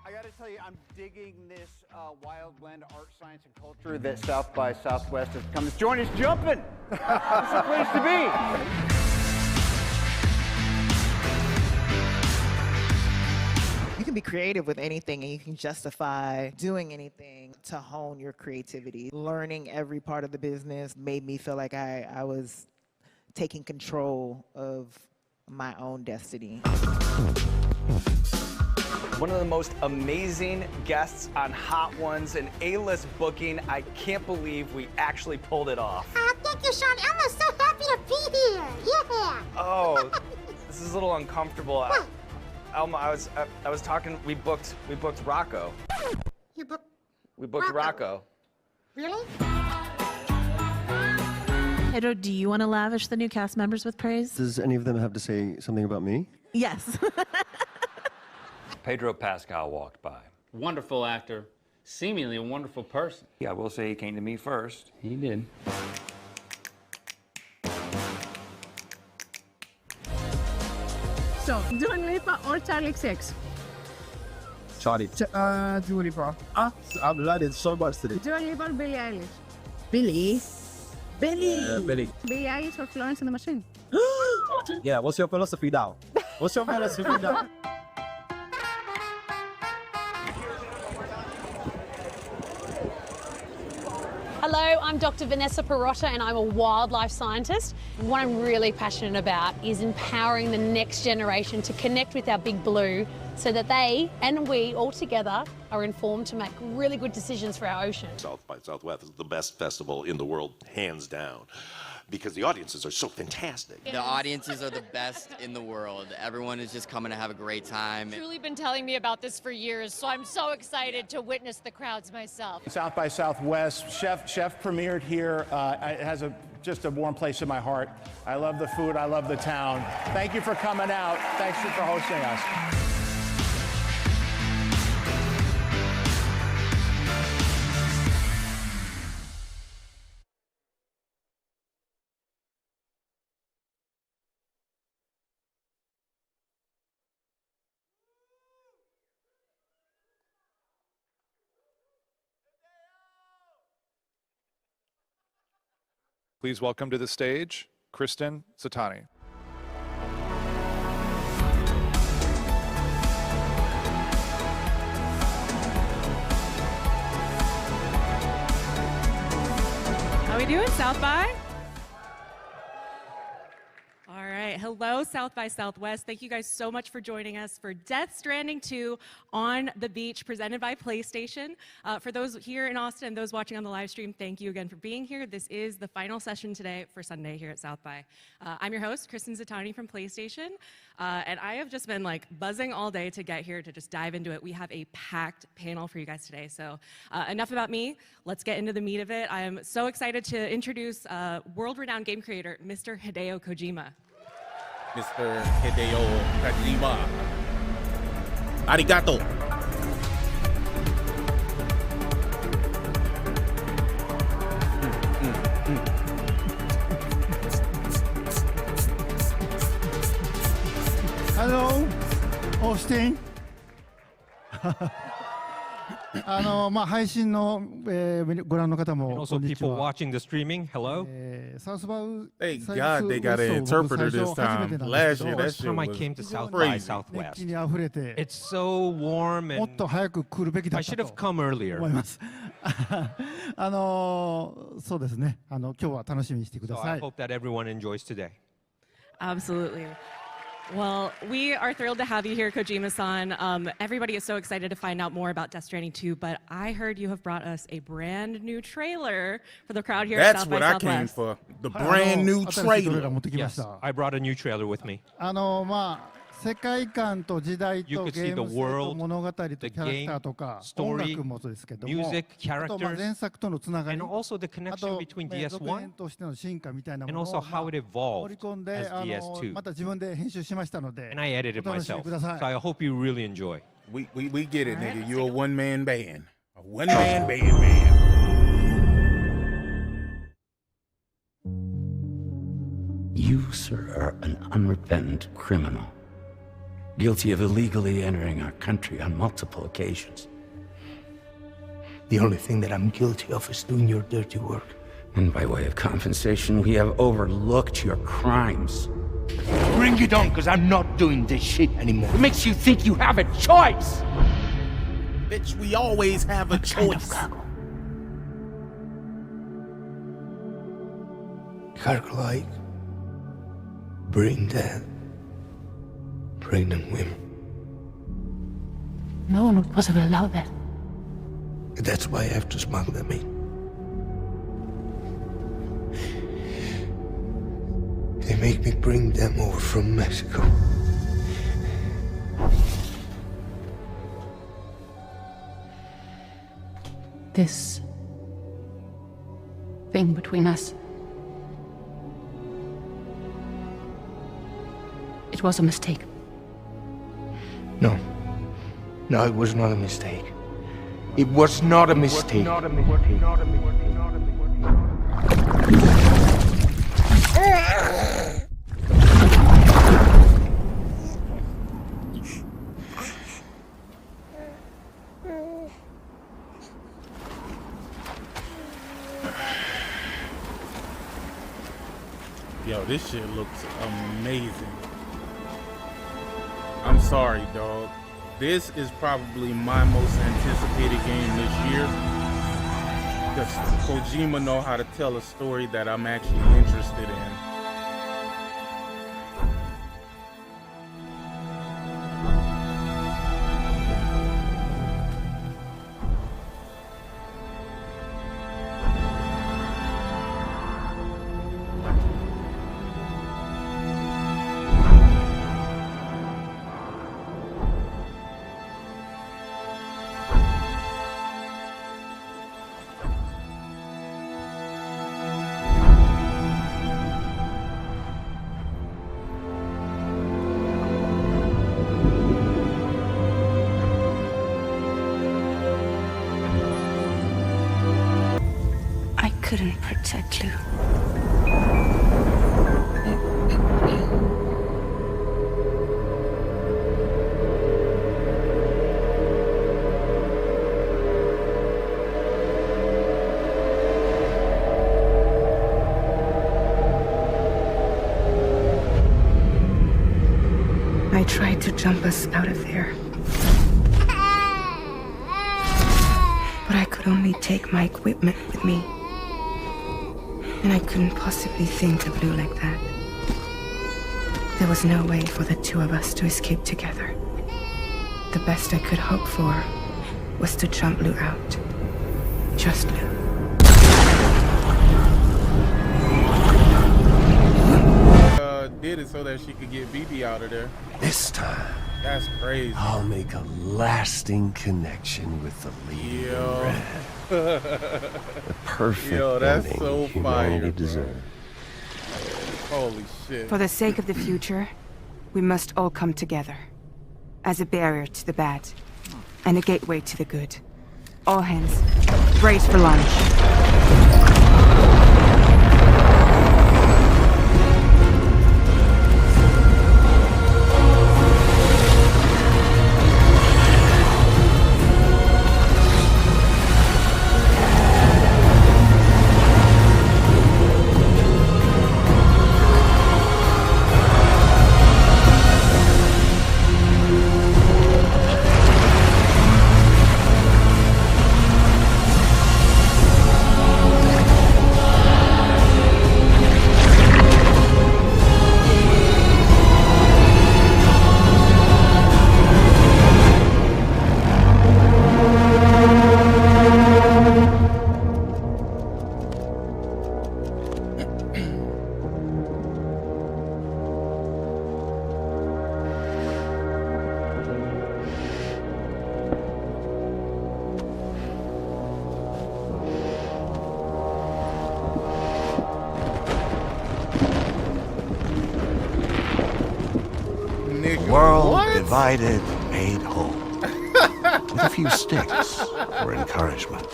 I gotta tell you, I'm digging this wild blend of art, science, and culture that South by Southwest has come. This joint is jumping. It's a place to be. You can be creative with anything and you can justify doing anything to hone your creativity. Learning every part of the business made me feel like I was taking control of my own destiny. One of the most amazing guests on Hot Ones, an A-list booking. I can't believe we actually pulled it off. Thank you, Sean. Elma's so happy to be here. Yeah. Oh, this is a little uncomfortable. Elma, I was talking. We booked Rocco. You booked? We booked Rocco. Really? Pedro, do you want to lavish the new cast members with praise? Does any of them have to say something about me? Yes. Pedro Pascal walked by. Wonderful actor, seemingly a wonderful person. Yeah, I will say he came to me first. He did. So, Dua Lipa or Charlie XX? Charlie. Dua Lipa. I'm learning so much today. Dua Lipa or Billie Eilish? Billie? Billie. Billie Eilish or Florence and the Machine? Yeah, what's your philosophy now? What's your philosophy now? Hello, I'm Dr. Vanessa Perotta and I'm a wildlife scientist. What I'm really passionate about is empowering the next generation to connect with our big blue so that they and we all together are informed to make really good decisions for our ocean. South by Southwest is the best festival in the world, hands down, because the audiences are so fantastic. The audiences are the best in the world. Everyone is just coming to have a great time. You've truly been telling me about this for years, so I'm so excited to witness the crowds myself. South by Southwest, Chef premiered here. It has just a warm place in my heart. I love the food, I love the town. Thank you for coming out. Thanks for hosting us. Please welcome to the stage, Kristen Satani. How we doing, South by? All right, hello, South by Southwest. Thank you guys so much for joining us for Death Stranding 2 on the Beach, presented by PlayStation. For those here in Austin and those watching on the live stream, thank you again for being here. This is the final session today for Sunday here at South by. I'm your host, Kristen Zatani from PlayStation, and I have just been like buzzing all day to get here to just dive into it. We have a packed panel for you guys today, so enough about me. Let's get into the meat of it. I am so excited to introduce world-renowned game creator, Mr. Hideo Kojima. Mr. Hideo Kojima. Arigato. Hello, Austin. 配信の、ご覧の方も Also, people watching the streaming, hello. Thank God they got an interpreter this time. Last year, that shit I was came to South by crazy. Southwest. It's so warm and I should have come earlier. そうですね。今日は楽しみにしてくだ So さ I い。 hope that everyone enjoys today. Absolutely. Well, we are thrilled to have you here, Kojima-san. Everybody is so excited to find out more about Death Stranding 2, but I heard you have brought us a brand new trailer for the crowd here at That's South by what I Southwest. came for. The brand new trailer. Yes, I brought a new trailer with me. 世界観と時代 You と could ゲ see ー the ム性と world, 物語とキ the ャラク game, ターとか story, 音楽もそうですけども music, あと前 characters, 作とのつながり and also the あ connection と between 続 DS1 編としての進化みたいなも and の also を how it 盛り evolved 込んで as DS2. また自分で編集しましたので And I edited お楽しみ myself. くださ So い I hope you really enjoy. We get it, nigga. You're a one-man band. A one-man band, man. You, sir, are an unrepentant criminal. guilty of illegally entering our country on multiple occasions. The only thing that I'm guilty of is doing your dirty work. And by way of compensation, we have overlooked your crimes. Bring it on, because I'm not doing this shit anymore. It makes you think you have a choice! Bitch, we always have a choice. Gargle like brain dead, pregnant women. No one would possibly allow that. That's why I have to smuggle them in. They make me bring them over from Mexico. This thing between us. It was a mistake. No. No, it was not a mistake. It was not a mistake. Yo, this shit looks amazing. I'm sorry, dog. This is probably my most anticipated game this year. Because Kojima know how to tell a story that I'm actually interested in. I couldn't protect Lou. I tried to jump us out of there. But I could only take my equipment with me. And I couldn't possibly think of Lou like that. There was no way for the two of us to escape together. The best I could hope for was to jump Lou out. Just Lou. Did it so that she could get BB out of there. This time, That's crazy. I'll make a lasting connection with the lead in red. The perfect that's ending so humanity fire, deserves. Holy shit. For the sake of the future, we must all come together. As a barrier to the bad, and a gateway to the good. All hands, brace for launch. World divided, made whole. With a few sticks for encouragement.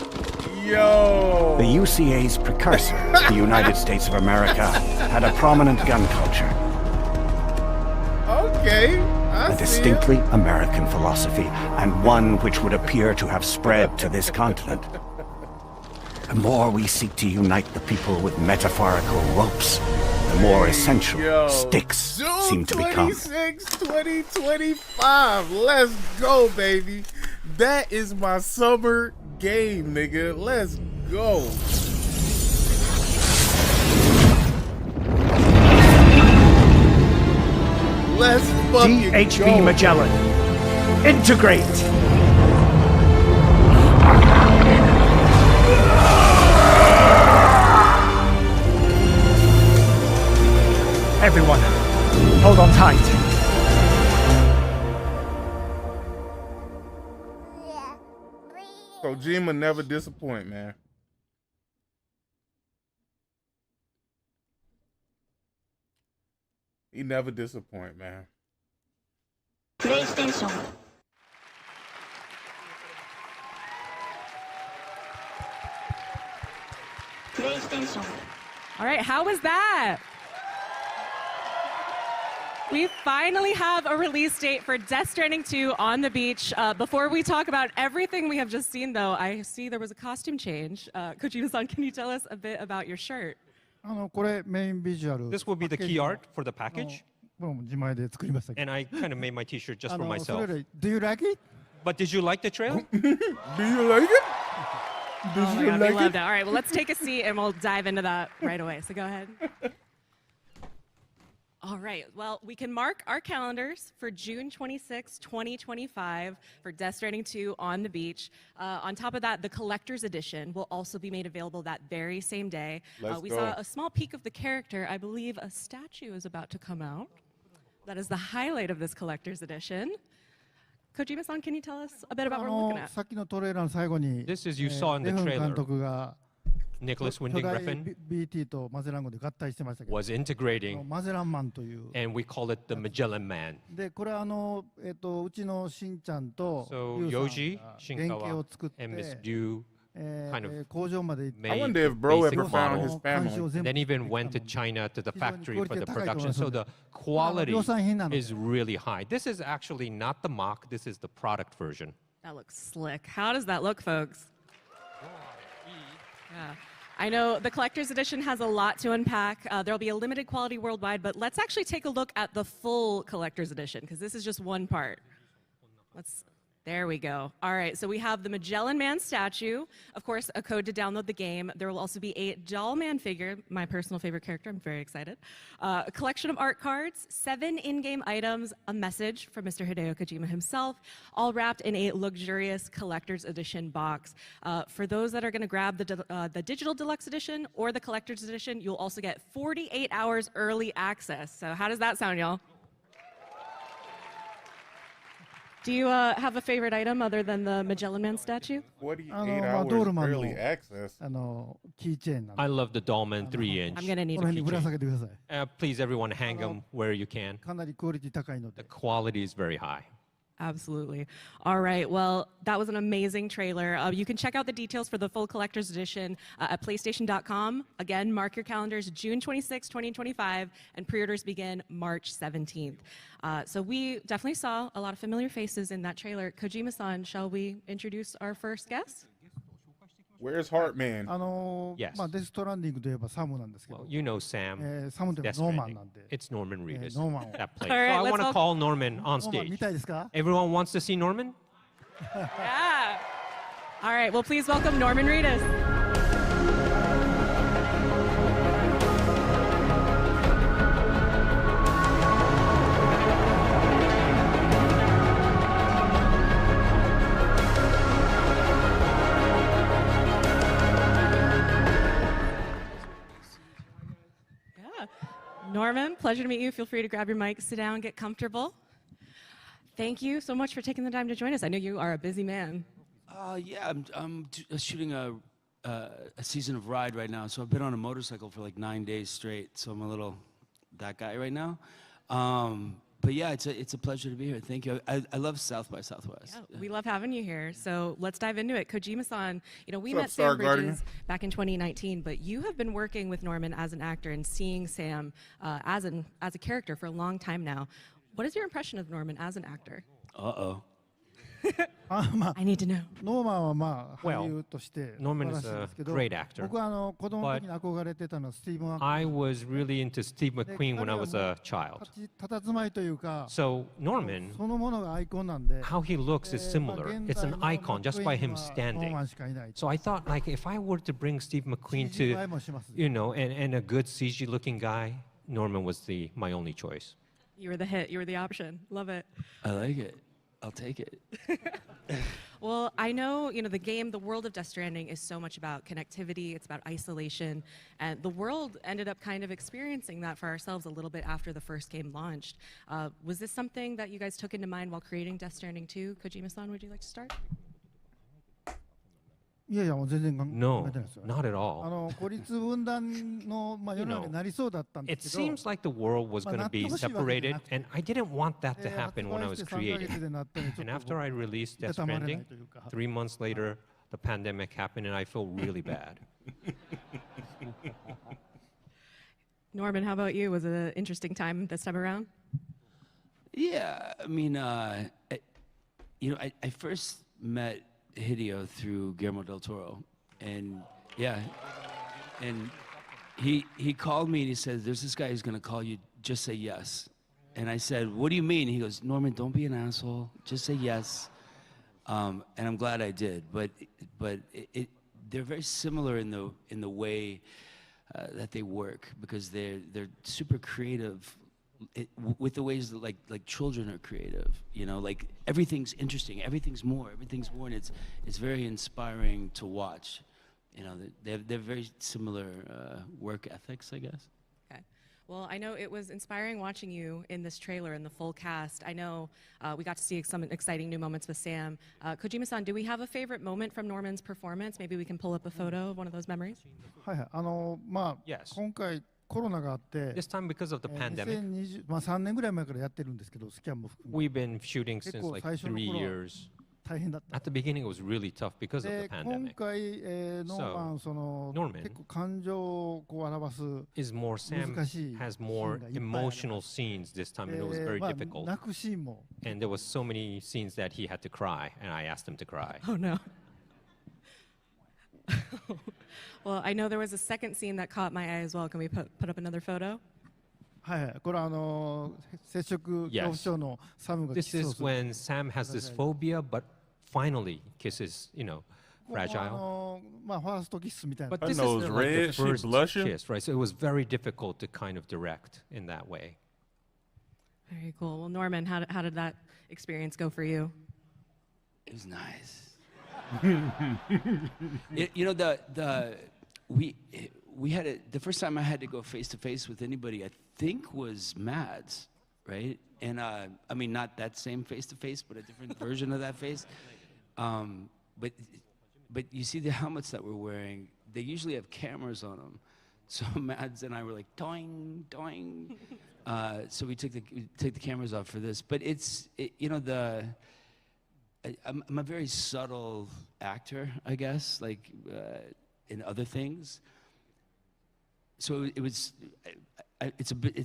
Yo! The UCA's precursor, the United States of America, had a prominent gun culture. Okay, a distinctly American philosophy, and one which would appear to have spread to this continent. The more we seek to unite the people with metaphorical ropes, the more essential sticks seem to become. June 26, 2025. Let's go, baby. That is my summer game, nigga. Let's go. Let's fucking DHB go. Magellan. Integrate. Everyone, hold on tight. Kojima never disappoint, man. He never disappoint, man. PlayStation. PlayStation. All right, how was that? We finally have a release date for Death Stranding 2 on the beach. Before we talk about everything we have just seen, though, I see there was a costume change. Kojima-san, can you tell us a bit about your shirt? This will be the key art for the package. And I kind of made my t-shirt just for myself. Do you like it? But did you like the trailer? Do you like it? Oh my God, we loved it. All right, well, let's take a seat and we'll dive into that right away. So go ahead. All right, well, we can mark our calendars for June 26, 2025 for Death Stranding 2 on the beach. On top of that, the collector's edition will also be made available that very same day. We saw a small peek of the character. I believe a statue is about to come out. That is the highlight of this collector's edition. Kojima-san, can you tell us a bit about what we're looking at? This is you saw in the trailer. Nicholas Winding Refn was integrating, and we call it the Magellan Man. So Yoji, Shinkawa, and Miss Dew kind of made I wonder if Bro basic ever found model, his family. and then even went to China to the factory for the production. So the quality is really high. This is actually not the mock, this is the product version. That looks slick. How does that look, folks? Yeah. I know the collector's edition has a lot to unpack. There'll be a limited quality worldwide, but let's actually take a look at the full collector's edition, because this is just one part. There we go. All right, so we have the Magellan Man statue, of course, a code to download the game. There will also be a Doll Man figure, my personal favorite character. I'm very excited. A collection of art cards, 7 in-game items, a message from Mr. Hideo Kojima himself, all wrapped in a luxurious collector's edition box. For those that are going to grab the digital deluxe edition or the collector's edition, you'll also get 48 hours early access. So how does that sound, y'all? Do you have a favorite item other than the Magellan Man statue? 48 hours early access. I love the Dollman 3-inch. I'm going to need a keychain. Please, everyone, hang them where you can. The quality is very high. Absolutely. All right. Well, that was an amazing trailer. You can check out the details for the full collector's edition at PlayStation.com. Again, mark your calendars, June 26, 2025, and pre-orders begin March 17th. So we definitely saw a lot of familiar faces in that trailer. Kojima-san, shall we introduce our first guest? Where's Heartman? Yes. Well, you know Sam. Death Stranding. It's Norman Reedus that plays. All right, so I want to all call Norman on stage. Everyone wants to see Norman? Yeah. All right. Well, please welcome Norman Reedus. Norman, pleasure to meet you. Feel free to grab your mic, sit down, get comfortable. Thank you so much for taking the time to join us. I know you are a busy man. Yeah, I'm shooting a season of Ride right now, so I've been on a motorcycle for like 9 days straight, so I'm a little that guy right now. But yeah, it's a pleasure to be here. Thank you. I love South by Southwest. Yeah, we love having you here. So let's dive into it. Kojima-san, we What's met up, Sam Star Guardian? Bridges back in 2019, but you have been working with Norman as an actor and seeing Sam as a character for a long time now. What is your impression of Norman as an actor? Uh-oh. I need to know. ノーマンはまあ Well, 俳優として素 Norman 晴ら is しいん a ですけど、 great actor. 僕は子供の時に憧れてたのはスティーブン・アッ I was really into Steve McQueen when I was a child. 佇まいというか、 So Norman, そのものがアイコンなんで、 how he looks is similar. It's an icon just by him ノー standing. マンしかいない。 So I thought, like, if I were to bring Steve McQueen CGI to, もします。 you know, and a good CG-looking guy, Norman was my only choice. You were the hit. You were the option. Love it. I like it. I'll take it. Well, I know, the world of Death Stranding is so much about connectivity, it's about isolation, and the world ended up kind of experiencing that for ourselves a little bit after the first game launched. Was this something that you guys took into mind while creating Death Stranding 2? Kojima-san, would you like to start? いやいや、もう全然考 No, えてないですよ。 not at all. 孤立分断の世の中になりそうだったんで It すけど、 seems like the world was going to be separated, and I didn't want that to happen when I was 発売して3ヶ creating. 月でなったのでちょっ And と after I released Death いたたまれない Stranding, というか。 3 months later, the pandemic happened, and I feel really bad. Norman, how about you? Was it an interesting time this time around? Yeah, I mean, I first met Hideo through Guillermo del Toro, and yeah, and he called me and he said, "There's this guy who's gonna call you. Just say yes." And I said, "What do you mean?" He goes, "Norman, don't be an asshole. Just say yes." And I'm glad I did, but they're very similar in the way that they work, because they're super creative. With the ways that like children are creative, like everything's interesting, everything's more, and it's very inspiring to watch. They're very similar work ethics, I guess. Okay. Well, I know it was inspiring watching you in this trailer and the full cast. I know we got to see some exciting new moments with Sam. Kojima-san, do we have a favorite moment from Norman's performance? Maybe we can pull up a photo of one of those memories. はいはい、まあ、Yes. 今回コロナがあって、 This time, because of the pandemic, 2020まあ3年ぐらい前からやってるんですけど、スキャンも含め we've been shooting since like 最初の 3頃は years. 大変だった。 At the beginning, it was really tough because of で the 今 pandemic. 回、ノーマン Norman 結構感情をこう表す Is more Sam 難しい has シー more ンがいっぱいあります emotional scenes this time, and it was で very まあ difficult. 泣くシーンも And there was so many scenes that he had to cry, and I asked him to cry. Oh, no. Well, I know there was a second scene that caught my eye as well. Can we put up another photo? はいはい、これは接触恐怖症のサムがキ This スを is する。 when Sam has this phobia, but finally kisses, もう fragile. まあファーストキスみたいな。 But this nose is like the red, she first blushing? kiss, right? So it was very difficult to kind of direct in that way. Very cool. Well, Norman, how did that experience go for you? It was nice. We had the first time I had to go face to face with anybody, I think was Mads, right? And I mean, not that same face to face, but a different version of that face. But you see the helmets that we're wearing, they usually have cameras on them. So Mads and I were like, doing, doing. So we took the cameras off for this. But I'm a very subtle actor, I guess, like in other things. So it's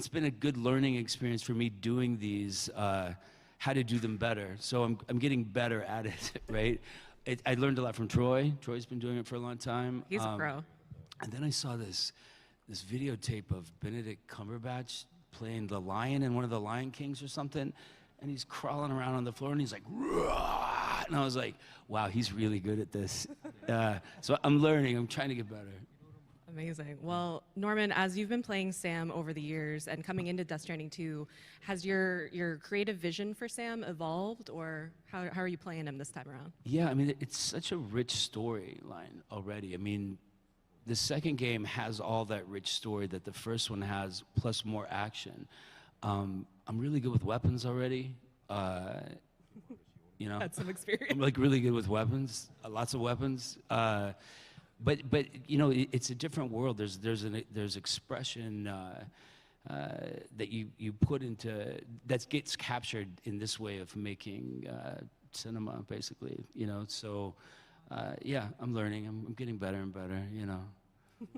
been a good learning experience for me doing these, how to do them better. So I'm getting better at it, right? I learned a lot from Troy. Troy's been doing it for a long time. He's a pro. And then I saw this videotape of Benedict Cumberbatch playing the lion in one of the Lion Kings or something, and he's crawling around on the floor and he's like, "Rah!" And I was like, wow, he's really good at this. So I'm learning. I'm trying to get better. Amazing. Well, Norman, as you've been playing Sam over the years and coming into Death Stranding 2, has your creative vision for Sam evolved, or how are you playing him this time around? Yeah, I mean, it's such a rich storyline already. I mean, the second game has all that rich story that the first one has, plus more action. I'm really good with weapons already. Had some experience. I'm like really good with weapons, lots of weapons. But it's a different world. There's expression that you put into that gets captured in this way of making cinema, basically. So yeah, I'm learning. I'm getting better and better.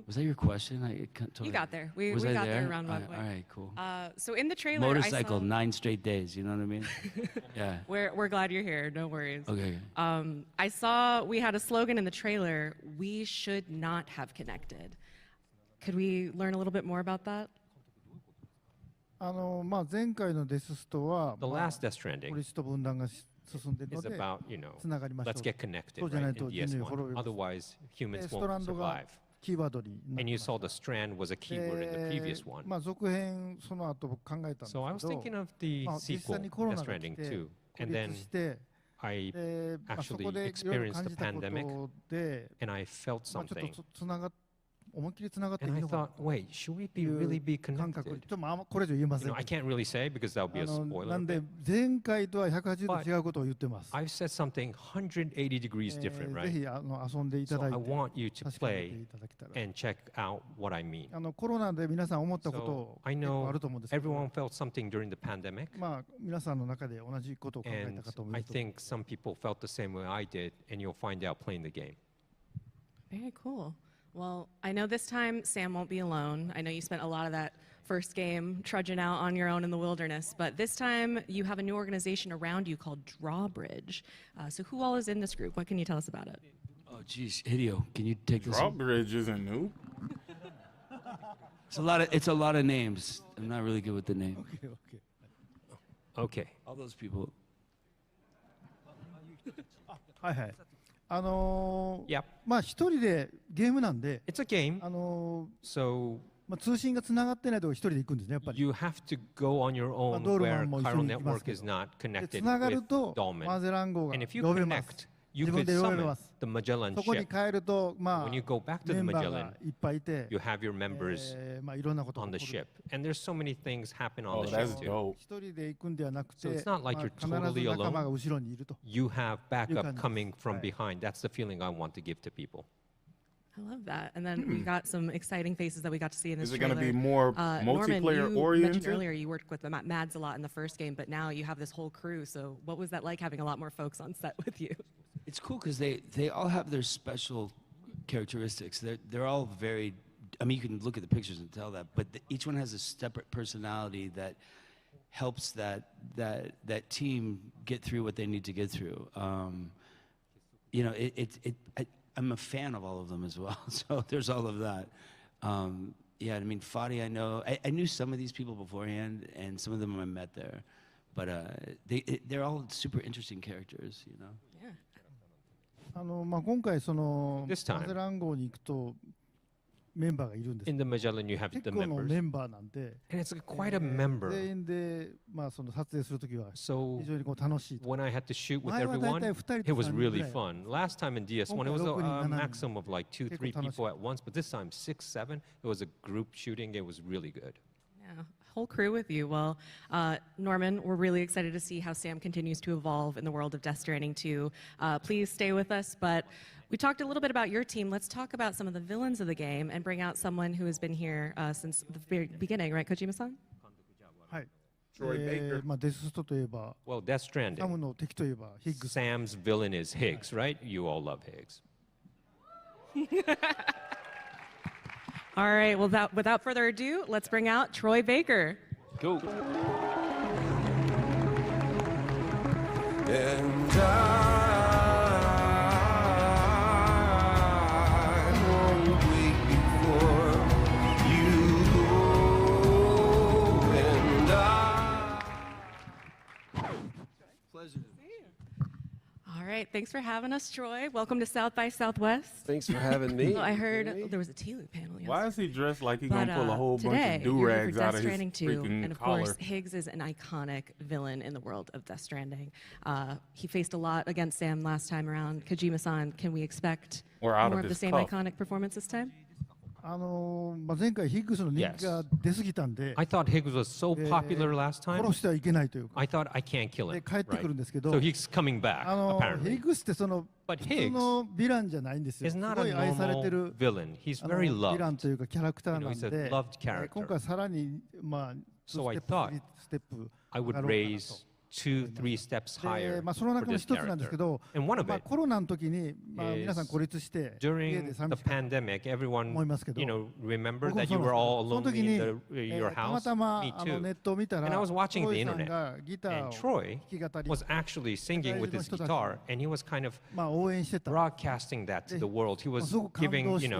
Was that your question? I can't totally... You got there. We Was got I there around one All point. right, cool. So in the trailer, Motorcycle, I saw... 9 straight days. You know what I mean? Yeah. We're glad you're here. No worries. Okay. I saw we had a slogan in the trailer. We should not have connected. Could we learn a little bit more about that? 前回のデスストは、The last Death Stranding 孤立と分断が進んでいるの is で、 about, you know, つながりましょう。 let's get connected, そうじゃな right, いと in 人類滅 DS1. びます。 Otherwise, humans スト won't ランドが survive. キーワードになって And you saw the strand was a keyword in the previous one. 続編その後僕考えたんですけど、 So I was thinking of the 実 sequel, 際にコロ Death ナが来 Stranding て 2. 孤 And 立 then して、 I そ actually こでいろいろ experienced 感 the じたこ pandemic, とで、 and I felt ちょっ something. とつなが思いっきりつながっていい And I のか thought, wait, should we really be 感覚 connected? ちょっとこれ以上言えま You せん know, I can't really say because that would be a な spoiler. んで but 前回とは180度違うことを言ってます I've said something 180 degrees different, ぜ right? ひ遊んでいた So だい I て want you to 確かめて play いただけたら and check out what I mean. コロナで皆さん思ったこと So I 結構あ know ると思うんですけど everyone felt something during the pandemic, 皆さんの中で同じことを考え and た方もい I ると思い think some people felt the same way I did, and you'll find out playing the game. Very cool. Well, I know this time Sam won't be alone. I know you spent a lot of that first game trudging out on your own in the wilderness, but this time you have a new organization around you called Drawbridge. So who all is in this group? What can you tell us about it? Oh, geez, Hideo, can you take this? one? Drawbridge isn't new. It's a lot of names. I'm not really good with the name. Okay. All those people. はいはいYep. 一人でゲームなんで It's a game. So 通信がつながってないとこ一人で行くんですねやっぱり you have to go on your own ドールマ where ンも一緒 chiral に行きます network け is ど not で connected つながる with と Dolmen. マゼラン号が And if you 呼べます connect, you 自分 could で呼べ summon ます the Magellan そこに ship. 帰ると When you go back to メ the ンバー Magellan, がいっぱいいて you have your members いろんなことが on the 起こる ship. And there's so many things happen on Oh, the that's ship too. dope. 一人で行くんではなくて So it's not like you're 必ず totally 仲間が alone. 後ろにいると You have いう感 backup じ coming です from はい behind. That's the feeling I want to give to people. I love that. And then we got some exciting faces that we got to see in this Is it trailer. going to be more Norman, multiplayer you oriented? mentioned earlier you worked with the Mads a lot in the first game, but now you have this whole crew. So what was that like having a lot more folks on set with you? It's cool because they all have their special characteristics. They're all very. I mean, you can look at the pictures and tell that, but each one has a separate personality that helps that team get through what they need to get through. You know, I'm a fan of all of them as well. So there's all of that. Yeah, I mean, Fadi, I know. I knew some of these people beforehand, and some of them I met there. But they're all super interesting characters, you know? Yeah. 今回その This time. マゼラン号に行くとメンバーがいるんです In the Magellan, you have 結 the 構の members. メンバーなんで And it's quite a member. 全員でその撮影するときは So 非常に楽しいと when I had to shoot with 前は大 everyone, 体2人 it と was 3人ぐ really らい fun. Last time in DS1, it was 今回6人 a 7人 maximum of like 2, 3結構楽しかった people at once, but this time 6, 7. It was a group shooting. It was really good. Yeah, whole crew with you. Well, Norman, we're really excited to see how Sam continues to evolve in the world of Death Stranding 2. Please stay with us, but we talked a little bit about your team. Let's talk about some of the villains of the game and bring out someone who has been here since the very beginning, right, Kojima-san? はい Troy Baker. デスストといえば Well, Death サム Stranding. の敵といえばヒッグス Sam's villain is Higgs, right? You all love Higgs. All right, well, without further ado, let's bring out Troy Baker. Go. And I won't wait before you go. And Pleasure. All right, thanks for having us, Troy. Welcome to South by Southwest. Thanks for having me. So I heard there was a T-Loop panel yesterday. Why is he dressed like he But, gonna pull a whole bunch today, of you're here for do-rags Death out of his Stranding 2, freaking and of collar? course, Higgs is an iconic villain in the world of Death Stranding. He faced a lot against Sam last time around. Kojima-san, can we expect Or out of more of the his same cuff. iconic performance this time? 前回ヒッグスの人気が出すぎたんで I thought Higgs was so popular last time. 殺してはいけないというか I thought I can't kill で him. 帰ってくるんですけど So he's coming back, ヒ apparently. ッグスってその But 普通のヴィランじゃないんですよ He's す not ご a い愛されて normal る villain. He's ヴ very ィラン loved. というかキャラクター You な know, ん he's a で loved character. 今回さらに2 So I ステップ thought 3ステップ I 上 would がろうかなと raise 2-3 steps で higher その for 中の this 一つなんですけ character. ど、 And one of it コロナの時に、皆さん孤立して家 during で the 寂しかった pandemic, everyone, 思いますけど、 remember 僕も that そう you なん were です all その lonely 時に、 in your たま house. たま Me ネ too. ットを見たら、 And I was watching ト the イさん internet, がギター and を Troy 弾き語り was actually singing with his guitar, and he was kind of 応援してた。 broadcasting that to the world. He was すごく感動 giving, して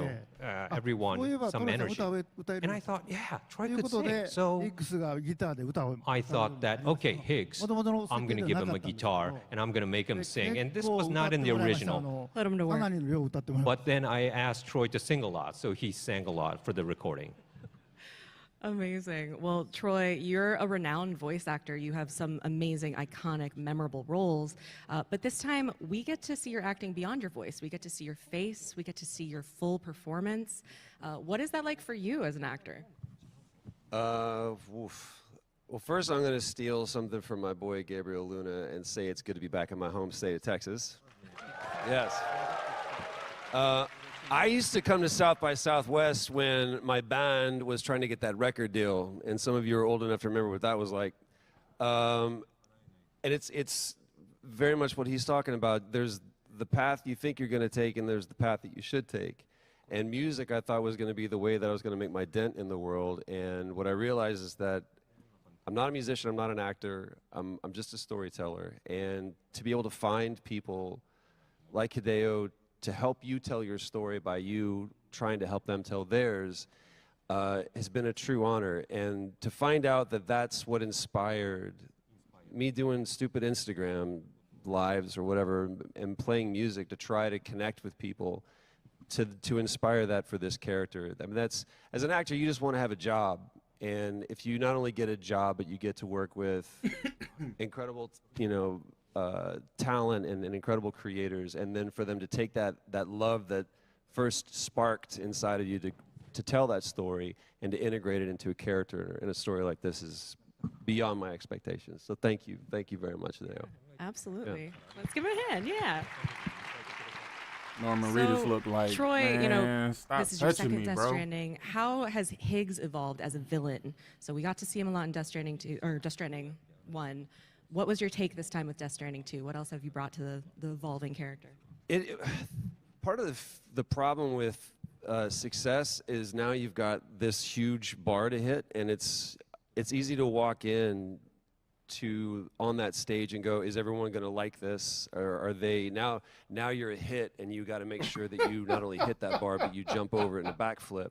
everyone そういえばト some イさん energy. 歌える And I thought, yeah, と Troy いう could こと sing. で、 So ヒッグスがギターで歌を I thought that, okay, Higgs, もともとの設 I'm 定 going で to は give な him か a ったんですけど guitar, and I'm going to make him で sing. And 結 this 構 was 歌っ not て in the もらいました original. Put him to か work. なりの量歌ってもらいまし But then I asked Troy to sing a lot, so he sang a lot for the recording. Amazing. Well, Troy, you're a renowned voice actor. You have some amazing, iconic, memorable roles. But this time, we get to see your acting beyond your voice. We get to see your face. We get to see your full performance. What is that like for you as an actor? Well, first I'm going to steal something from my boy Gabriel Luna and say it's good to be back in my home state of Texas. Yes. I used to come to South by Southwest when my band was trying to get that record deal, and some of you are old enough to remember what that was like. And it's very much what he's talking about. There's the path you think you're going to take, and there's the path that you should take. And music, I thought, was going to be the way that I was going to make my dent in the world. And what I realized is that I'm not a musician, I'm not an actor, I'm just a storyteller. And to be able to find people like Hideo to help you tell your story by you trying to help them tell theirs has been a true honor. And to find out that that's what inspired me doing stupid Instagram lives or whatever and playing music to try to connect with people to inspire that for this character. I mean, that's, as an actor, you just want to have a job. And if you not only get a job, but you get to work with incredible, talent and incredible creators, and then for them to take that love that first sparked inside of you to tell that story and to integrate it into a character in a story like this is beyond my expectations. So thank you very much, Hideo. Absolutely. Yeah. Let's give him a hand. Yeah. Norman Reedus looked like, Troy, man, stop this is your touching second me, Death bro. Stranding. How has Higgs evolved as a villain? So we got to see him a lot in Death Stranding 2, or Death Stranding 1. What was your take this time with Death Stranding 2? What else have you brought to the evolving character? Part of the problem with success is now you've got this huge bar to hit, and it's easy to walk in on that stage and go, is everyone going to like this? Or are they, now you're a hit, and you got to make sure that you not only hit that bar, but you jump over it in a backflip.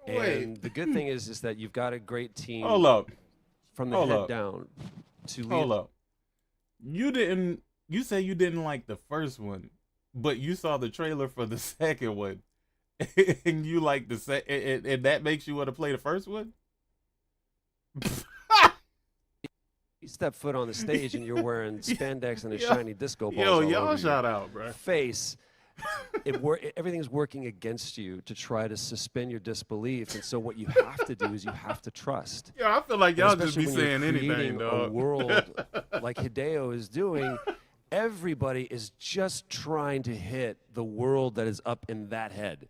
And the good thing is that you've got a great team from the head down to lead. Hold up. You say you didn't like the first one, but you saw the trailer for the second one, and you like the second, and that makes you want to play the first one? You step foot on the stage and you're wearing spandex and a shiny disco ball. Yo, y'all shout out, bro. Face. Everything's working against you to try to suspend your disbelief, and so what you have to do is you have to trust. Yeah, I feel like y'all And just be especially when saying you're anything, creating dog. a world like Hideo is doing. Everybody is just trying to hit the world that is up in that head.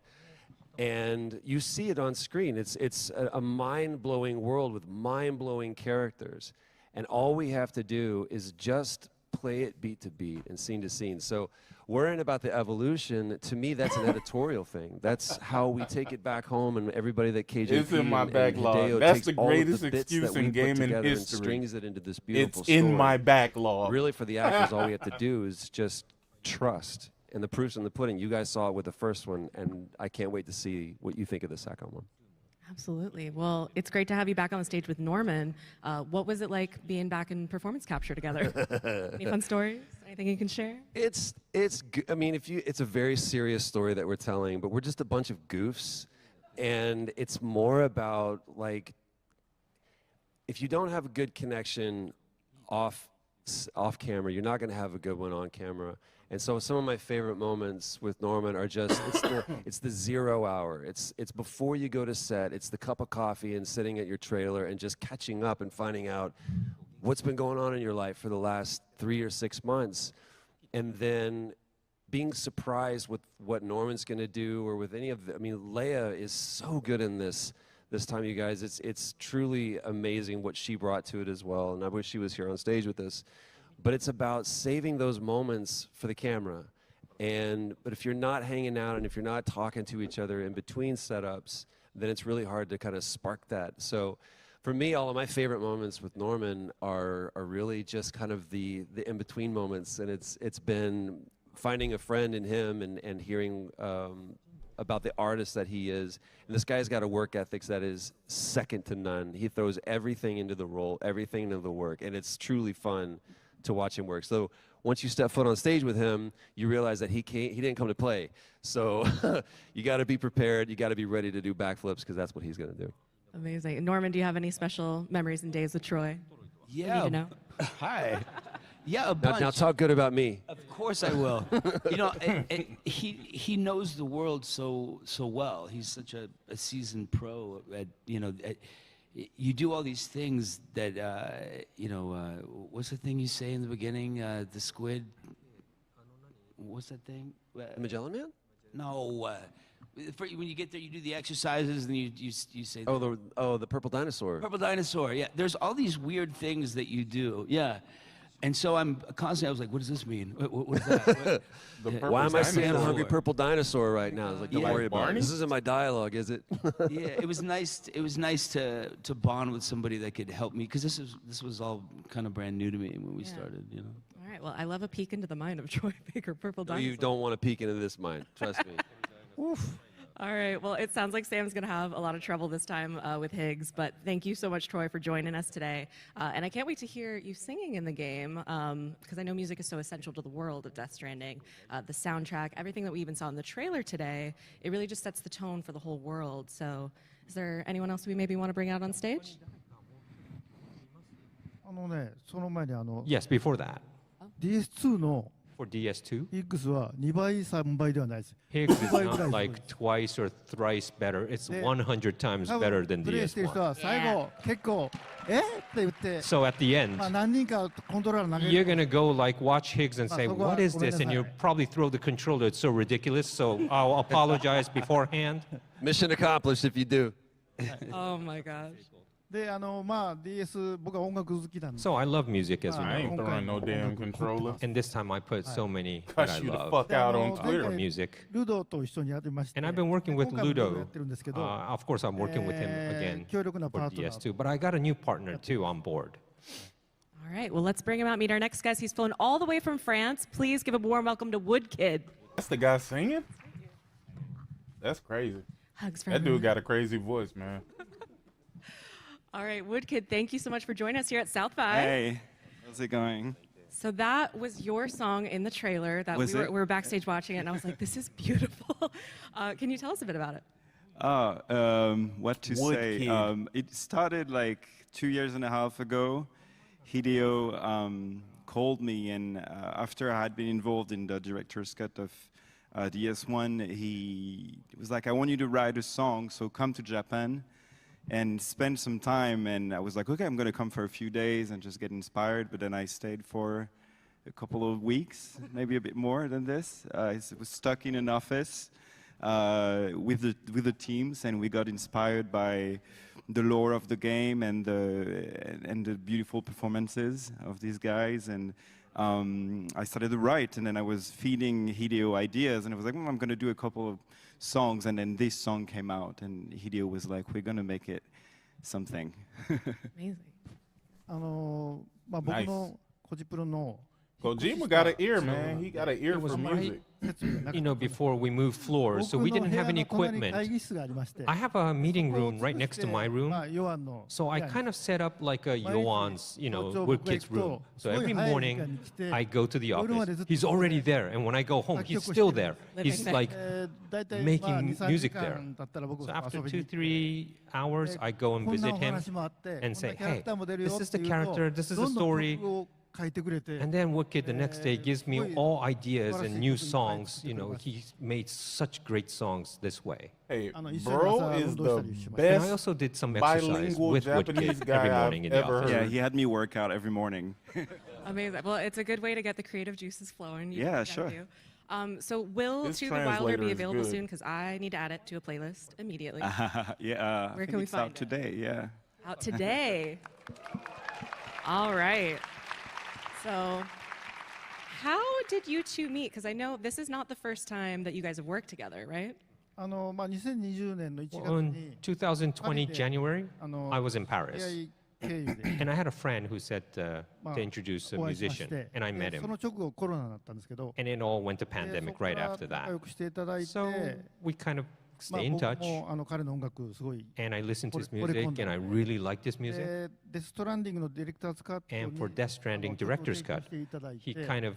And you see it on screen. It's a mind-blowing world with mind-blowing characters. And all we have to do is just play it beat to beat and scene to scene. So worrying about the evolution, to me, that's an editorial thing. That's how we take it back home, and everybody that KJP It's in my and backlog. Hideo That's takes the all of greatest the bits excuse that we in put gaming together and history. strings it into this beautiful It's story. in my backlog. Really, for the actors, all we have to do is just trust. And the proof's in the pudding. You guys saw it with the first one, and I can't wait to see what you think of the second one. Absolutely. Well, it's great to have you back on the stage with Norman. What was it like being back in performance capture together? Any fun stories? Anything you can share? I mean, it's a very serious story that we're telling, but we're just a bunch of goofs, and it's more about, like, if you don't have a good connection off camera, you're not going to have a good one on camera. And so some of my favorite moments with Norman are just, it's the 0 hour. It's before you go to set. It's the cup of coffee and sitting at your trailer and just catching up and finding out what's been going on in your life for the last 3 or 6 months. And then being surprised with what Norman's going to do, or with any of the, I mean, Leia is so good in this. this time, you guys. It's truly amazing what she brought to it as well, and I wish she was here on stage with us. But it's about saving those moments for the camera. But if you're not hanging out and if you're not talking to each other in between setups, then it's really hard to kind of spark that. So for me, all of my favorite moments with Norman are really just kind of the in-between moments, and it's been finding a friend in him and hearing about the artist that he is. And this guy's got a work ethic that is second to none. He throws everything into the role, everything into the work, and it's truly fun to watch him work. So once you step foot on stage with him, you realize that he didn't come to play. So you got to be prepared. You got to be ready to do backflips because that's what he's going to do. Amazing. Norman, do you have any special memories and days with Troy? Yeah. We need to know. Hi. Yeah, a bunch. Now talk good about me. Of course I will. You know, he knows the world so well. He's such a seasoned pro. You do all these things that what's the thing you say in the beginning? The squid. What's that thing? Magellan Man? No. When you get there, you do the exercises and you say. The purple dinosaur. Purple dinosaur. Yeah. There's all these weird things that you do. Yeah. And so I'm constantly, I was like, what does this mean? What is that? Why am I seeing a hungry purple dinosaur right now? I was like, don't worry about it. This isn't my dialogue, is it? Yeah, it was nice. It was nice to bond with somebody that could help me, because this was all kind of brand new to me when we started. You know. All right. Well, I love a peek into the mind of Troy Baker, Purple No, Dinosaur. you don't want to peek into this mind. Trust me. Oof. All right. Well, it sounds like Sam's going to have a lot of trouble this time with Higgs, but thank you so much, Troy, for joining us today. And I can't wait to hear you singing in the game, because I know music is so essential to the world of Death Stranding. The soundtrack, everything that we even saw in the trailer today, it really just sets the tone for the whole world. So is there anyone else we maybe want to bring out on stage? Yes, before that. DS2 の For DS2, Higgs は2倍3倍ではないです。 Higgs is not like twice or thrice better. It's 100 times better than プレイしてる人は DS1. 最後結構って言って。 So at the end, 何人かコントローラー投げる。 you're going to go like watch Higgs and say, そこは what is this? ごめんなさい。 And you'll probably throw the controller. It's so ridiculous. So I'll apologize beforehand. Mission accomplished if you do. Oh my gosh. でDS 僕は音楽好きなんで。 So I love music, as you I ain't know. throwing no damn controller. And this time I put so many that I Cuss you the love fuck out on Twitter. for music. ルドと一緒にやってまして。 And I've been working with 今回もルドや Ludo. ってるんですけど。 Of course, I'm working with him again 強力な for パートナー。 DS2. But I got a new partner too on board. All right. Well, let's bring him out. Meet our next guest. He's flown all the way from France. Please give a warm welcome to Woodkid. That's the guy singing? That's crazy. Hugs for That everyone. dude got a crazy voice, man. All right, Woodkid, thank you so much for joining us here at South by. Hey, how's it going? So that was your song in the trailer that Was we it? were backstage watching it, and I was like, this is beautiful. Can you tell us a bit about it? What to Wood say? Kid. It started like 2.5 years ago. Hideo called me, and after I had been involved in the director's cut of DS1, he was like, I want you to write a song, so come to Japan and spend some time. And I was like, okay, I'm going to come for a few days and just get inspired. But then I stayed for a couple of weeks, maybe a bit more than this. I was stuck in an office with the teams, and we got inspired by the lore of the game and the beautiful performances of these guys. And I started to write, and then I was feeding Hideo ideas, and I was like, I'm going to do a couple of songs, and then this song came out, and Hideo was like, we're going to make it something. Amazing. 僕のコジプロの Kojima got an ear, man. He got an ear for music. You know, before we moved floors, so we didn't have any equipment. I have a meeting room right next to my room, so I kind of set up like a Yoan's, you know, Woodkid's room. So every morning, I go to the office. He's already there, and when I go home, he's still there. He's like making music there. So after 2-3 hours, I go and visit him and say, hey, this is the character, this is the story. And then Woodkid the next day gives me all ideas and new songs. You know, he made such great songs this way. Hey, bro is the best and I also did some exercise bilingual with Japanese Woodkid guy every morning in the I've ever office. Yeah, he had me work out every morning. Amazing. Well, it's a good way to get the creative juices flowing. Yeah, sure. So will This To the Wilder translator be is available good. soon? Because I need to add it to a playlist immediately. Yeah, Where I can think we it's find out today, yeah. Out today. All right. So how did you two meet? Because I know this is not the first time that you guys have worked together, right? 2020年の1月 Well, in に 2020 January, あの I was in 出 Paris. 会い経由で And I had a friend who said to まあ introduce a お会いしまし musician, て and I met でそ him. の直後コロナだったんですけど And it all went to でそ pandemic こか right ら after 仲 that. 良くしていただいて So we kind of まあ stay in 僕 touch, も彼の音楽すごい and I listened to his 惚れ込ん music, だ and の I で really liked his music. でデストランディングのディレクターズカットに And for Death Stranding 曲を director's 提供 cut, していただい he て kind of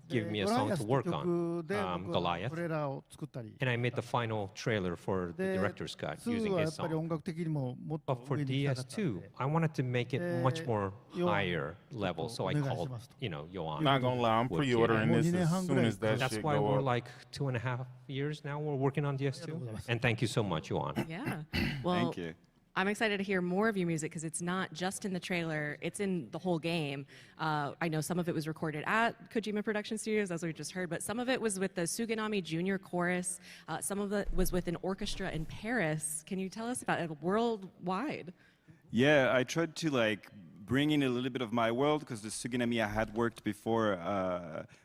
で gave me a ゴライ song ア to スって work 曲 on, で僕は Goliath. トレーラーを作ったり And I made the final trailer for the で director's cut 2 using はや his っぱり song. 音楽的にももっと But for 上に行きたかったん DS2, で I wanted to make it much more 4 higher level, so I お願いし called, ますと you know, Yoan. Not gonna lie, I'm Woodkid. pre-ordering もう this 2年 as 半ぐ soon らい as that That's shit why go we're up. like 2.5 years now. We're working on DS2. And thank you so much, Yoan. Yeah. Well, Thank you. I'm excited to hear more of your music because it's not just in the trailer, it's in the whole game. I know some of it was recorded at Kojima Production Studios, as we just heard, but some of it was with the Suganami Junior Chorus. Some of it was with an orchestra in Paris. Can you tell us about it worldwide? Yeah, I tried to like bring in a little bit of my world because the Suginami I had worked before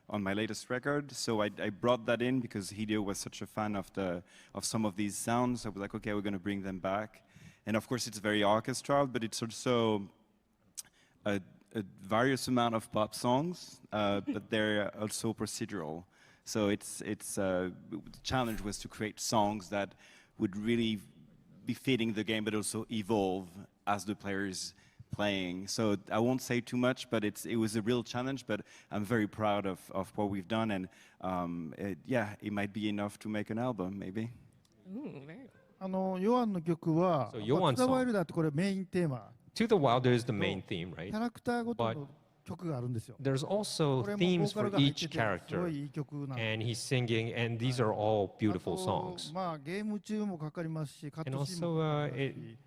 on my latest record, so I brought that in because Hideo was such a fan of some of these sounds. I was like, okay, we're going to bring them back. And of course, it's very orchestral, but it's also a various amount of pop songs, but they're also procedural. So the challenge was to create songs that would really be fitting the game, but also evolve as the players playing. So I won't say too much, but it was a real challenge. But I'm very proud of what we've done, and it might be enough to make an album, maybe. Ooh, very ヨアンの曲は So Yoan's ザ・ワイルダーってこれメインテーマ To the Wilder is the main theme, キ right? ャラクターごとの曲があるんですよ There's also これも themes ボーカル for が入って each てすご character, いいい曲なんで and he's singing, and these are all あ beautiful と songs. まあゲーム中もかかりますしカッ And トシーン also, もかかります it し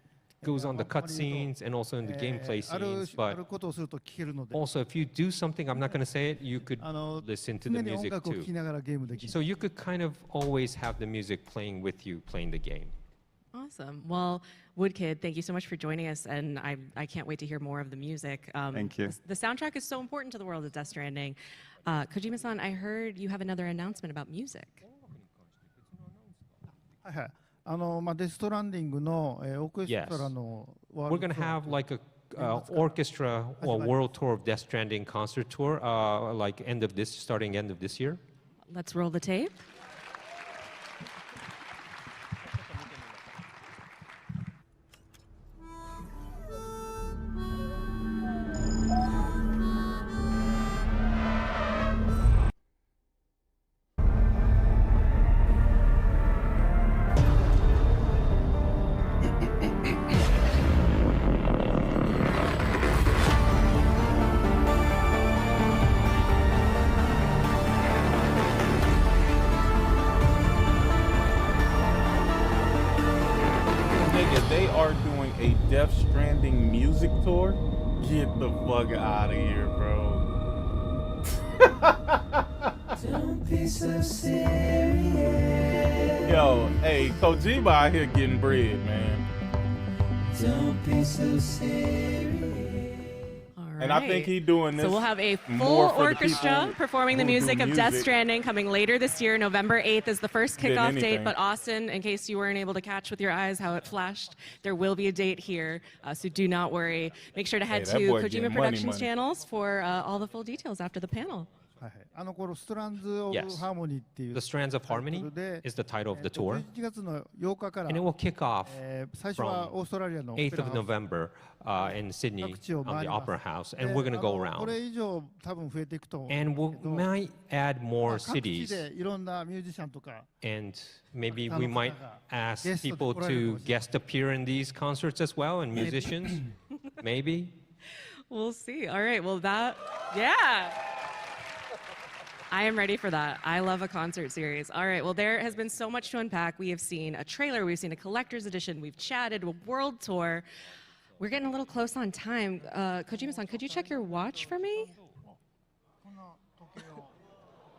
goes on the あんまり言うと cutscenes and also in the gameplay ある scenes. ある But ことをすると聴けるので also, if you do something, I'm not going to say it, you could あの listen to 常 the に音 music 楽を聴 too. きながらゲームできる So you could kind of always have the music playing with you, playing the game. awesome. Well, Woodkid, thank you so much for joining us, and I can't wait to hear more of the music. Thank you. The soundtrack is so important to the world of Death Stranding. Kojima-san, I heard you have another announcement about music. はいはいまあデストランディングのオーケス Yes. トラのワー We're ルド going to ツアー have like a orchestra or world tour of Death Stranding concert tour, like starting end of this year. Let's roll the tape. Nigga, they are doing a Death Stranding music tour. Get the fuck out of here, bro. Don't be so serious. Yo, hey, Kojima out here getting bread, man. Don't be so serious. And I think he doing this. So we'll have a more full for the orchestra people performing the who do music of Death music Stranding coming later this year. November 8th is the first than kickoff date. anything. But Austin, in case you weren't able to catch with your eyes how it flashed, there will be a date here. So do not worry. Make sure to head Hey, that to boy Kojima getting Productions money. channels for all the full details after the panel. はいはいこのストランズ・オブ・ Yes. ハーモニーっていう The Strands of タイ Harmony トルで is the title of the tour. 11月の8日から And it will kick off 最初は from オーストラリアのオペ 8th ラ of ハウス November in Sydney 各地を on 回 the ります Opera House, で and we're going to go こ around. れ以上多分増えていくと思うんです And け we ど might add ま more あ各地 cities, でいろんなミュージシャンとか and maybe 他 we の方 might が ask ゲストで people 来られるか to もしれない guest appear in these concerts as well, and musicians, maybe. We'll see. All right. Well, yeah. I am ready for that. I love a concert series. All right. Well, there has been so much to unpack. We have seen a trailer, we've seen a collector's edition, we've chatted, a world tour. We're getting a little close on time. Kojima-san, could you check your watch for me?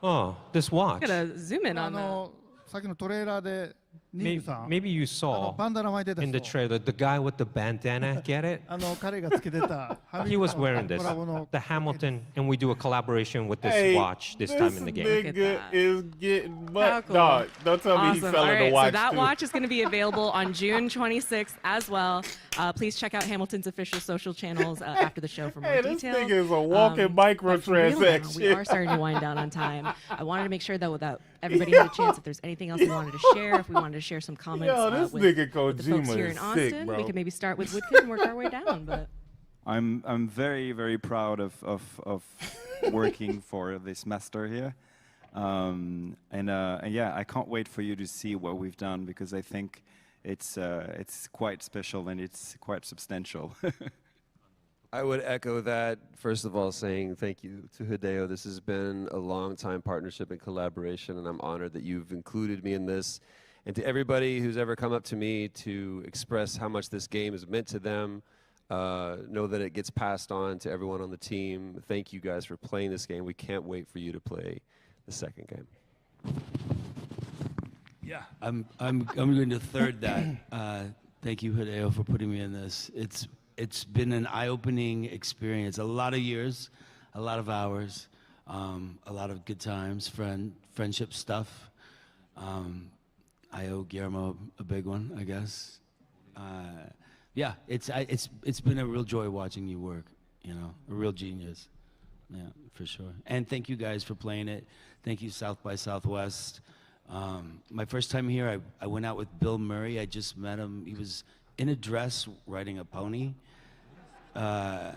Oh, this watch. Gotta zoom in on that. さっきのトレーラーで Maybe, maybe you saw in the trailer the guy with the bandana, get it? 彼がつけてた He was wearing this, the Hamilton, and we do a collaboration with this watch this time in the game. Nigga is getting butt. cool. Dog, don't tell me he's Awesome. selling All right, the watch so that too. watch is going to be available on June 26th as well. Please check out Hamilton's official social channels after the show for more Hey, details. this nigga is a walking microtransaction. We are starting to wind down on time. I wanted to make sure that everybody had a chance. If there's anything else we wanted to share, if we wanted to share some comments this with nigga the folks Kojima here is in Austin, sick, bro. we could maybe start with Woodkid and work our way down. But I'm very, very proud of working for this master here. And yeah, I can't wait for you to see what we've done, because I think it's quite special and it's quite substantial. I would echo that, first of all, saying thank you to Hideo. This has been a long-time partnership and collaboration, and I'm honored that you've included me in this. And to everybody who's ever come up to me to express how much this game has meant to them, know that it gets passed on to everyone on the team. Thank you guys for playing this game. We can't wait for you to play the second game. Yeah, I'm going to third that. Thank you, Hideo, for putting me in this. It's been an eye-opening experience. A lot of years, a lot of hours, a lot of good times, friendship stuff. I owe Guillermo a big one, I guess. Yeah, it's been a real joy watching you work. You know, a real genius. Yeah, for sure. And thank you guys for playing it. Thank you, South by Southwest. My first time here, I went out with Bill Murray. I just met him. He was in a dress riding a pony. And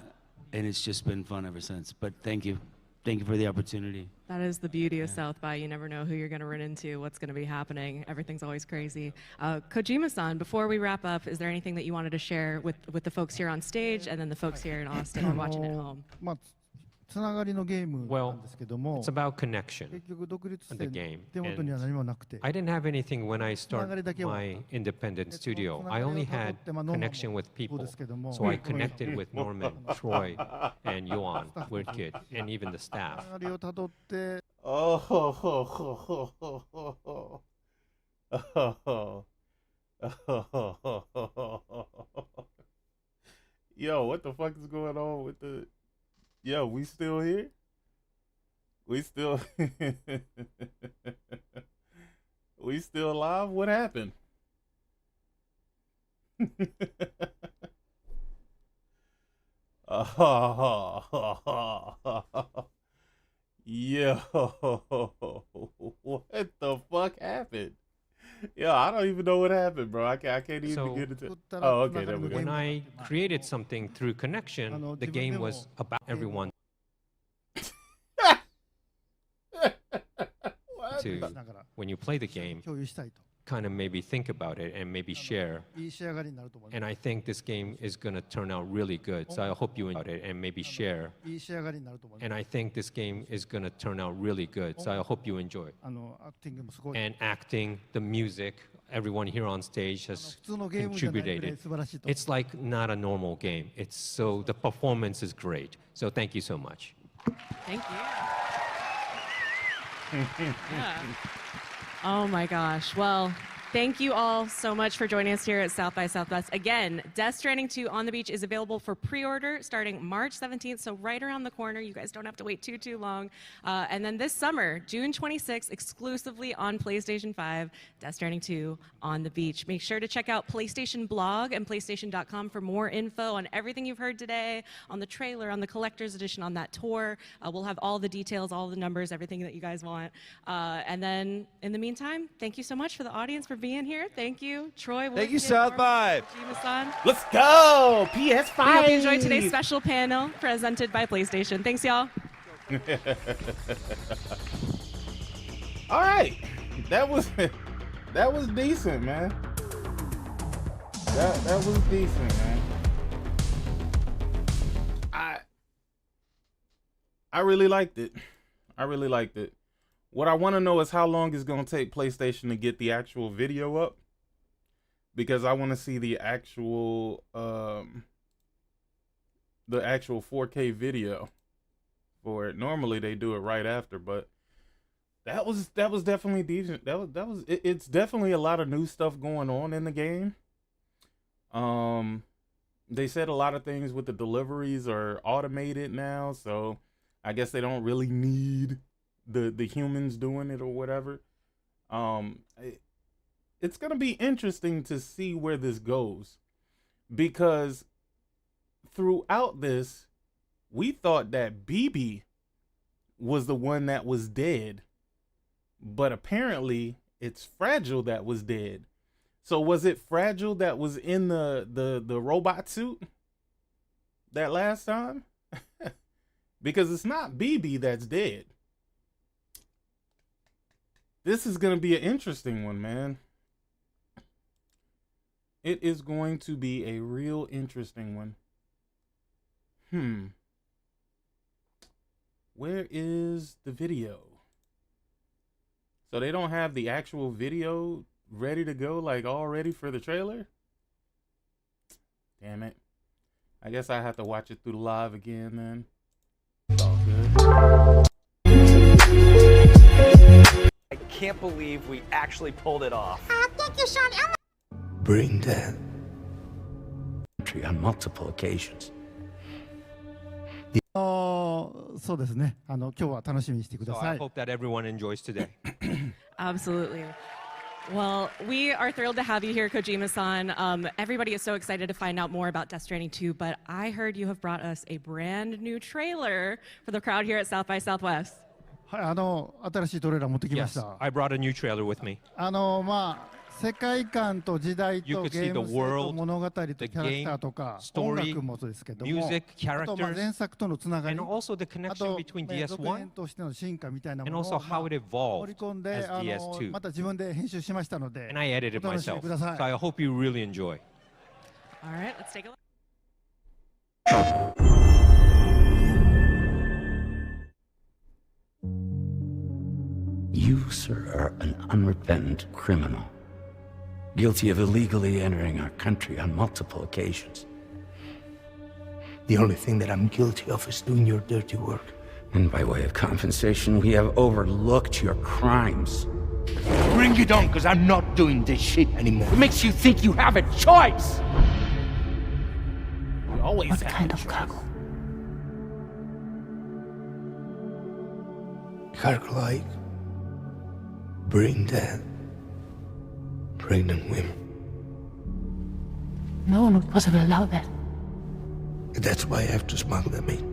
it's just been fun ever since. But thank you. Thank you for the opportunity. that is the beauty of South by. You never know who you're going to run into, what's going to be happening. Everything's always crazy. Kojima-san, before we wrap up, is there anything that you wanted to share with the folks here on stage and then the folks here in Austin or watching at home? つながりのゲームなんですけども、 It's about connection 結局独立 in the して game. 手元には何もなくて、 I didn't have anything when I つながり started だけは my independent studio. I only had connection with people. So I connected with Norman, Troy, and Yohan, Woodkid, and even the つ staff. ながりをたどって、 Yo, what the fuck is going on with the... Yo, we still here? We still... we still alive? What happened? Yo, what the fuck happened? Yo, I don't even know what happened, bro. I can't even So, get into... Oh, okay, there we go. When I created something through connection, the game was about everyone to, when you play the game, 共有したいと。 kind of maybe think about it and maybe share. いい仕上がりになると思います。 And I think this game is going to turn out really good. So I hope you enjoy it and maybe share. いい仕上がりになると思います。 And I think this game is going to turn out really good. So I hope you enjoy it. アクティングもすごい。 And acting, the music, everyone here on stage has 普通のゲームじゃないぐらい contributed. 素晴らしいと。 It's like not a normal game. It's so the performance is great. So thank you so much. Thank you. Yeah. Oh my gosh. Well, thank you all so much for joining us here at South by Southwest. Again, Death Stranding 2 on the Beach is available for pre-order starting March 17th, so right around the corner. You guys don't have to wait too long. And then this summer, June 26th, exclusively on PlayStation 5, Death Stranding 2 on the Beach. Make sure to check out PlayStation blog and PlayStation.com for more info on everything you've heard today, on the trailer, on the collector's edition, on that tour. We'll have all the details, all the numbers, everything that you guys want. And then, in the meantime, thank you so much for the audience for being here. Thank you, Troy. Thank you, Woodkid, South by. Kojima-san. Let's go! PS5! We hope you enjoyed today's special panel presented by PlayStation. Thanks, y'all. All right, that was decent, man. That was decent, man. I really liked it. I really liked it. What I want to know is how long it's going to take PlayStation to get the actual video up, because I want to see the actual 4K video for it. Normally they do it right after, but that was definitely decent. It's definitely a lot of new stuff going on in the game. They said a lot of things with the deliveries are automated now, so I guess they don't really need the humans doing it or whatever. It's gonna be interesting to see where this goes, because throughout this, we thought that BB was the one that was dead, but apparently it's Fragile that was dead. So was it Fragile that was in the robot suit that last time? Because it's not BB that's dead. This is going to be an interesting one, man. It is going to be a real interesting one. Where is the video? So they don't have the actual video ready to go, like all ready for the trailer? Damn it. I guess I have to watch it through the live again then. It's all good. I can't believe we actually pulled it off. Thank you, Sean. Bring that. On multiple occasions. そうですね。今日は楽しみにしてくだ So さ I い。 hope that everyone enjoys today. Absolutely. Well, we are thrilled to have you here, Kojima-san. Everybody is so excited to find out more about Death Stranding 2, but I heard you have brought us a brand new trailer for the crowd here at South by Southwest. はい、新しいトレーラー持ってきまし Yes, た。 I brought a new trailer with me. まあ世界観と時代 You と could ゲ see ー the ム性と world, 物語とキ the ャラク game, ターとか story, 音楽もそうですけども、 music, あとまあ characters, 前作とのつながり、 and also the あ connection と between 続 DS1 編としての進化みたいなも and の also を how it 盛り evolved 込んで as DS2. また自分で編集しましたので、 And I edited お楽しみ myself. ください。 So I hope you really enjoy. All right, let's take a look. You, sir, are an unrepentant criminal, guilty of illegally entering our country on multiple occasions. The only thing that I'm guilty of is doing your dirty work. And by way of compensation, we have overlooked your crimes. Bring it on, because I'm not doing this shit anymore. It makes you think you have a choice! You always What have kind a of choice. cargo? Cargo like bring dead, pregnant women. No one would possibly allow that. That's why I have to smuggle them in.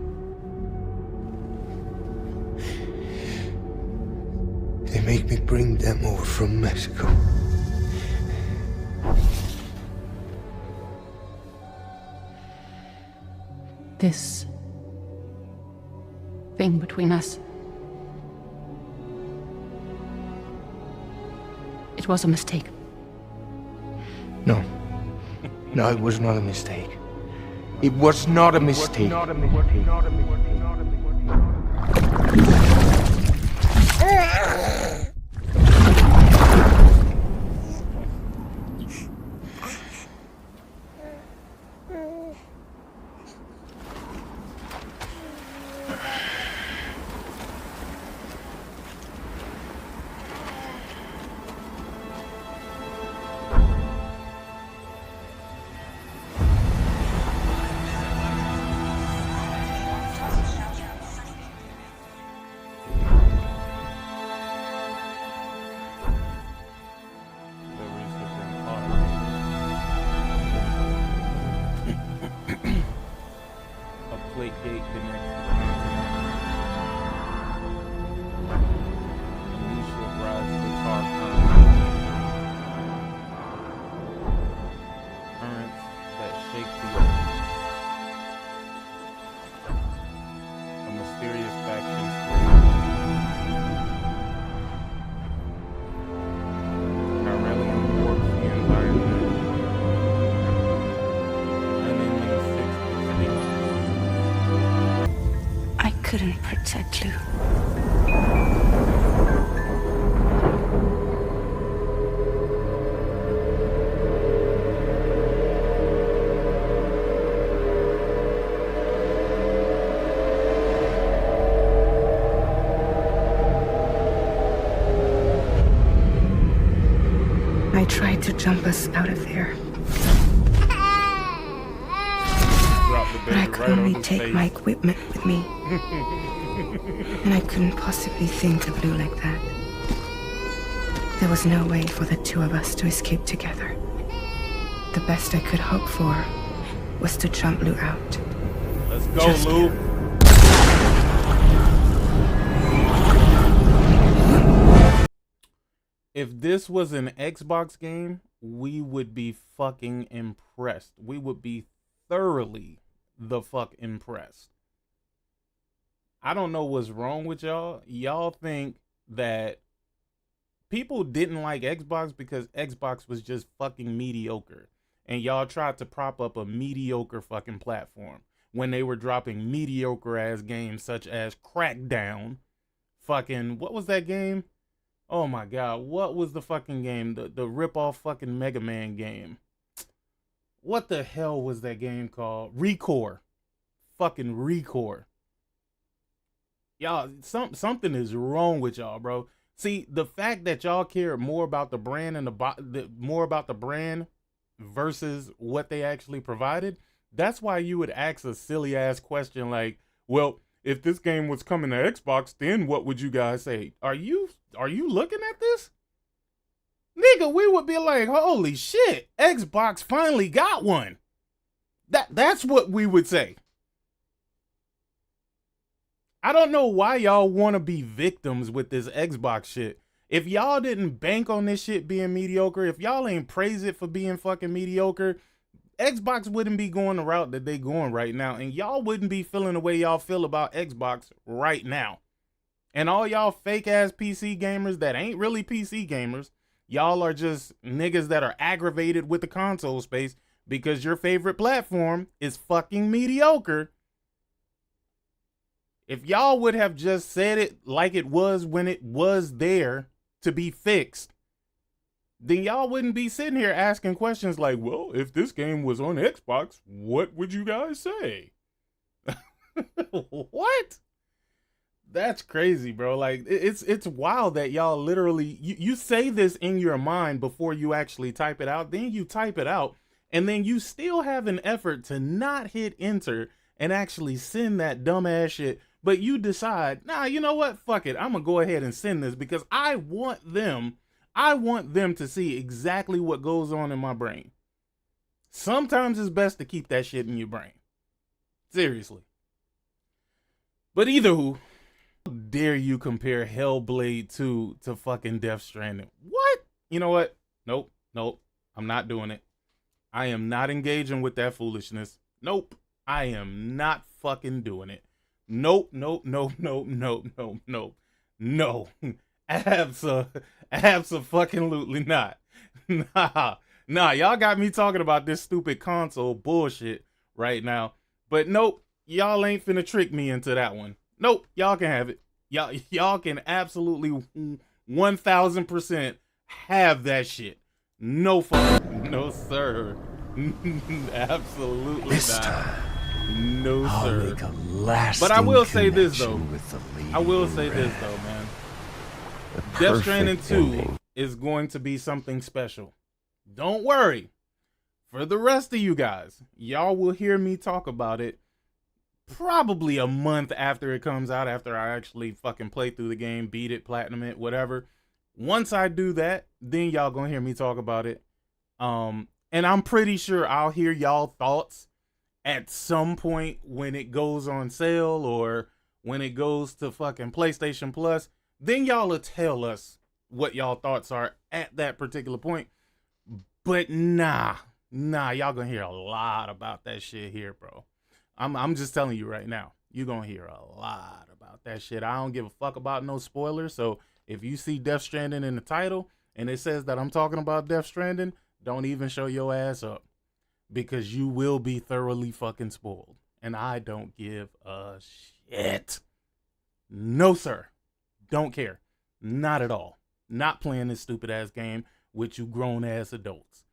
They make me bring them over from Mexico. This thing between us. It was a mistake. No. No, it was not a mistake. It was not a mistake. A plate gate connects to the continent. Alicia rides the tar currents that shake the earth. A mysterious faction spread. Carelian warps the environment. And then makes 6 extinct. I couldn't protect Lou. I tried to jump us out of there. But I could only take my equipment with me. And I couldn't possibly think of Lou like that. There was no way for the two of us to escape together. The best I could hope for was to jump Lou out. Let's go, Lou. If this was an Xbox game, we would be fucking impressed. We would be thoroughly the fuck impressed. I don't know what's wrong with y'all. Y'all think that people didn't like Xbox because Xbox was just fucking mediocre. And y'all tried to prop up a mediocre fucking platform when they were dropping mediocre ass games such as Crackdown. Fucking, what was that game? Oh my god, what was the fucking game? The rip-off fucking Mega Man game. What the hell was that game called? Recore. Fucking Recore. Y'all, something is wrong with y'all, bro. See, the fact that y'all care more about the brand and more about the brand versus what they actually provided, that's why you would ask a silly ass question like, well, if this game was coming to Xbox, then what would you guys say? Are you looking at this? Nigga, we would be like, holy shit, Xbox finally got one. That's what we would say. I don't know why y'all want to be victims with this Xbox shit. If y'all didn't bank on this shit being mediocre, if y'all ain't praise it for being fucking mediocre, Xbox wouldn't be going the route that they going right now. And y'all wouldn't be feeling the way y'all feel about Xbox right now. And all y'all fake ass PC gamers that ain't really PC gamers, y'all are just niggas that are aggravated with the console space because your favorite platform is fucking mediocre. If y'all would have just said it like it was when it was there to be fixed, then y'all wouldn't be sitting here asking questions like, well, if this game was on Xbox, what would you guys say? What? That's crazy, bro. Like, it's wild that y'all literally, you say this in your mind before you actually type it out. Then you type it out, and then you still have an effort to not hit enter and actually send that dumbass shit. But you decide, nah, you know what? Fuck it. I'm going to go ahead and send this because I want them to see exactly what goes on in my brain. Sometimes it's best to keep that shit in your brain. Seriously. But either who, how dare you compare Hellblade 2 to fucking Death Stranding? What? You know what? Nope. I'm not doing it. I am not engaging with that foolishness. Nope. I am not fucking doing it. Nope. No. Abso-fucking-lutely not. Nah, y'all got me talking about this stupid console bullshit right now. But nope, y'all ain't finna trick me into that one. Nope, y'all can have it. Y'all can absolutely 1000% have that shit. No fucking, no sir. Absolutely This not. time, No I'll sir. make a lasting But I will say this though. connection with the lead I will in say red. this though, man. The Death Stranding perfect 2 ending. is going to be something special. Don't worry. For the rest of you guys, y'all will hear me talk about it probably a month after it comes out, after I actually fucking play through the game, beat it, platinum it, whatever. Once I do that, then y'all gonna hear me talk about it. And I'm pretty sure I'll hear y'all thoughts at some point when it goes on sale or when it goes to fucking PlayStation Plus. Then y'all will tell us what y'all thoughts are at that particular point. But nah, y'all gonna hear a lot about that shit here, bro. I'm just telling you right now, you're gonna hear a lot about that shit. I don't give a fuck about no spoilers. So if you see Death Stranding in the title and it says that I'm talking about Death Stranding, don't even show your ass up because you will be thoroughly fucking spoiled. And I don't give a shit. No, sir. Don't care. Not at all. Not playing this stupid ass game with you grown ass adults.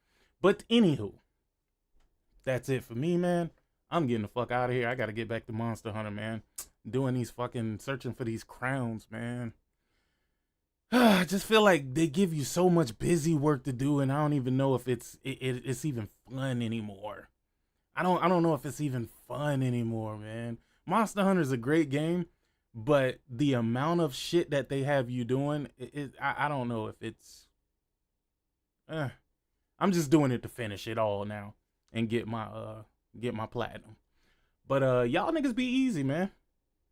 But anywho, that's it for me, man. I'm getting the fuck out of here. I gotta get back to Monster Hunter, man. Doing these fucking, searching for these crowns, man. I just feel like they give you so much busy work to do, and I don't even know if it's even fun anymore. I don't know if it's even fun anymore, man. Monster Hunter is a great game, but the amount of shit that they have you doing, I don't know if it's. I'm just doing it to finish it all now and get my platinum. But y'all niggas be easy, man.